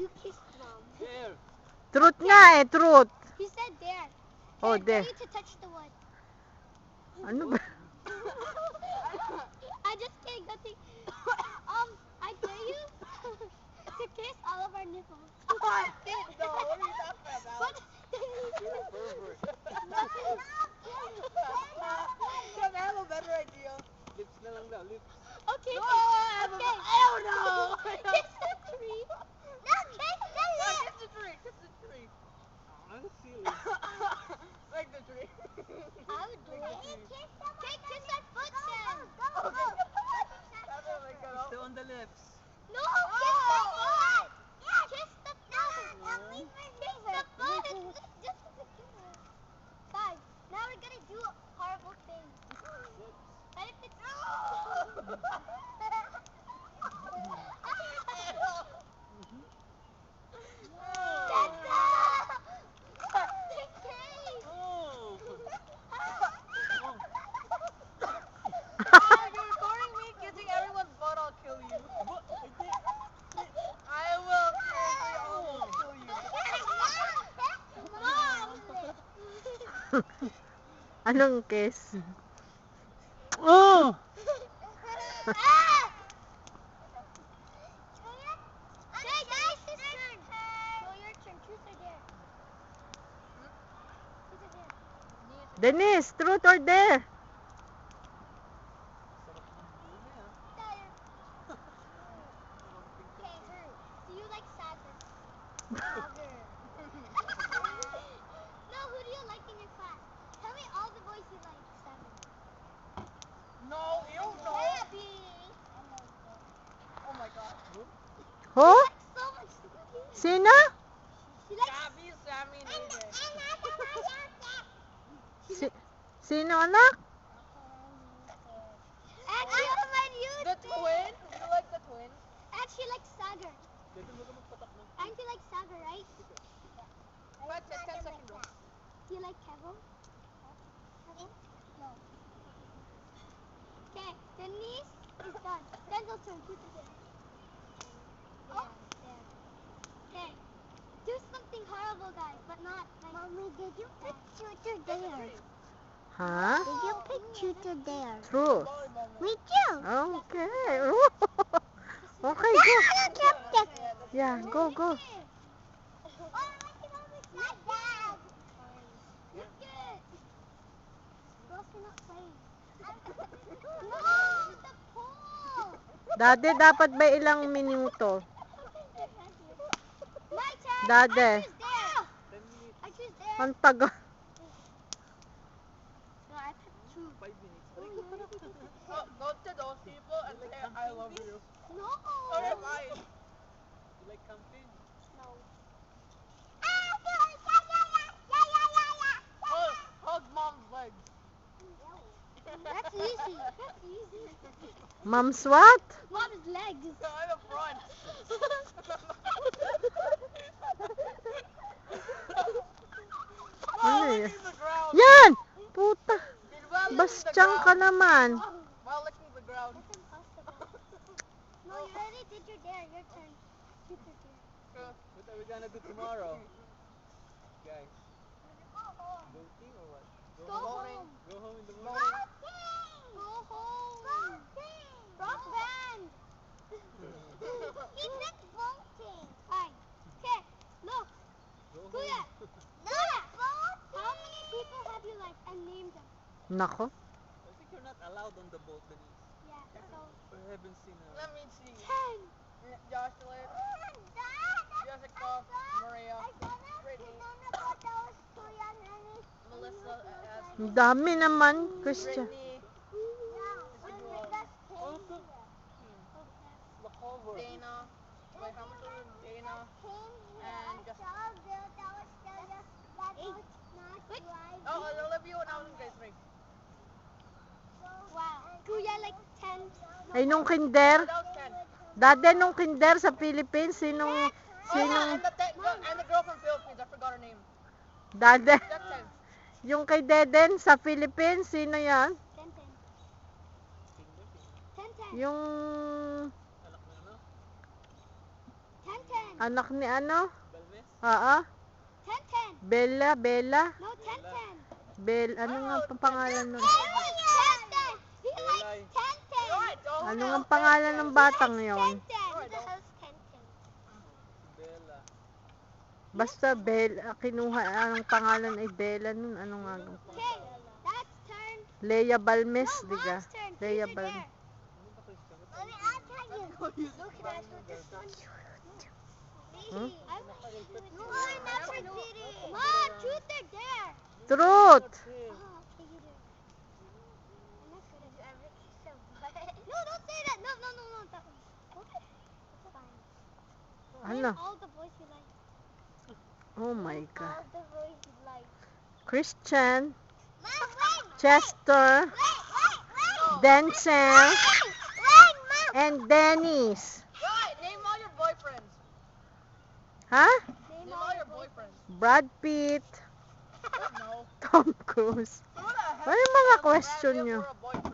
You kissed mom. There. Truth nga eh, truth. He said there. Oh, I there. dare you to touch the wood. Ano ba? I just kidding, nothing. I dare you to kiss all of our nipples. I did though. What are you talking about? What? You're a pervert. Can I have a better idea? Lips na lang daw, lips. Okay. No, Okay. I don't know. Kiss the tree. No, kiss the lip. Kiss the tree. Kiss the tree. Ang silly. Like the tree. I would do it. Kiss that foot then. That's what I got off. Still on the lips. No, kiss the foot. Kiss the foot. Kiss the foot. Just Guys, now we're gonna do horrible things. But if it's You're recording me kissing everyone's butt, I'll kill you. I will seriously almost kill you. Anong kiss? Oh! Denise, truth or dare? Do you like Sagar? No, who do you like in your class? Tell me all the boys you like, Sagar. No, you don't know. Abby. Oh my god. Ho? Like so much. Sino? She likes Gabby, Sammy, and AJ. Sino anak? And she man you. The twin? You like the twin? And she likes Sagar. And you like Sagar, right? 10 seconds bro. Do you like Kevo? Kevo? No. Okay, Denise is done. Denzel's turn. Who's it? Oh, there. Okay. Do something horrible, guys, but not like... Mommy, did you pick truth or dare? Ha? Did you pick truth or dare? Truth. Me too. Okay. Okay, go. Yeah, go, go. Dade, dapat ba ilang minuto? Dade. I choose there. Ang tagal. No, I picked truth. 5 minutes. Go to those people and say I love you. No. Okay, fine. You like camping? No. Hug mom's legs. That's easy. That's easy. Mom's what? Mom's legs. In the front. Ano While yun? licking the ground. Yan! Puta. While licking the Bastyang ka ground. naman. While licking the ground. That's impossible. No, you already did your dare. Your turn. You did your What are we gonna do tomorrow? Guys, voting or what? Go home. Go home in the Go home. Rock band. He said voting. Fine. Okay. Look. Kuya. Kuya. How many people have you liked and named them? Nako. I think you're not allowed on the boat, Denise. Yeah. So I haven't seen her. Let me see. 10. Jocelyn, Jessica, Maria, Brittany, Melissa, Ang dami naman, Christian. Brittany, Dana. Wait, how much was it? Dana and Jessica. Wait. Oh, Olivia when I was in grade 3. Wow. Kuya like 10. Ay, nung kinder. That was 10. Dade nung kinder sa Philippines, Oh, yeah, sinong, and the girl from Philippines, I forgot her name. Dade, That's 10. yung kay Deden sa Philippines, sino yan? 10. 10. Yung, 10. Anak ni ano? Balmes? Oo. 10-10. Bella. No, 10-10. Ano nga ang pangalan nun? 10-10. He Belay. likes 10-10. Ano nga ang pangalan ng batang yon? 10-10. Who the hell's 10-10? Bella. Basta Bella, kinuha, anong pangalan ay Bella nun, ano nga. Okay, that's turn. Leia Balmes, No, diga. Mom's turn. Leia Please, Balmes. Mommy, I'll tell you. Look, that's what this one. Hmm? No, I never did it. Mom, truth or dare? Truth! Oh, okay, you do. I'm not good at ever kiss a butt. No, don't say that. No. That one. Okay. It's fine. Ano? Name all the boys you like. Oh my All God. the boys you like. Christian, Mom, wait. Chester, No. Denzel, Wait, Mom. and Dennis. Right, name all your boyfriends. Ha? Name all your boyfriends. Brad Pitt, No. Tom Cruise. Who the heck Ano yung mga has question Brad Pitt nyo? for a boyfriend?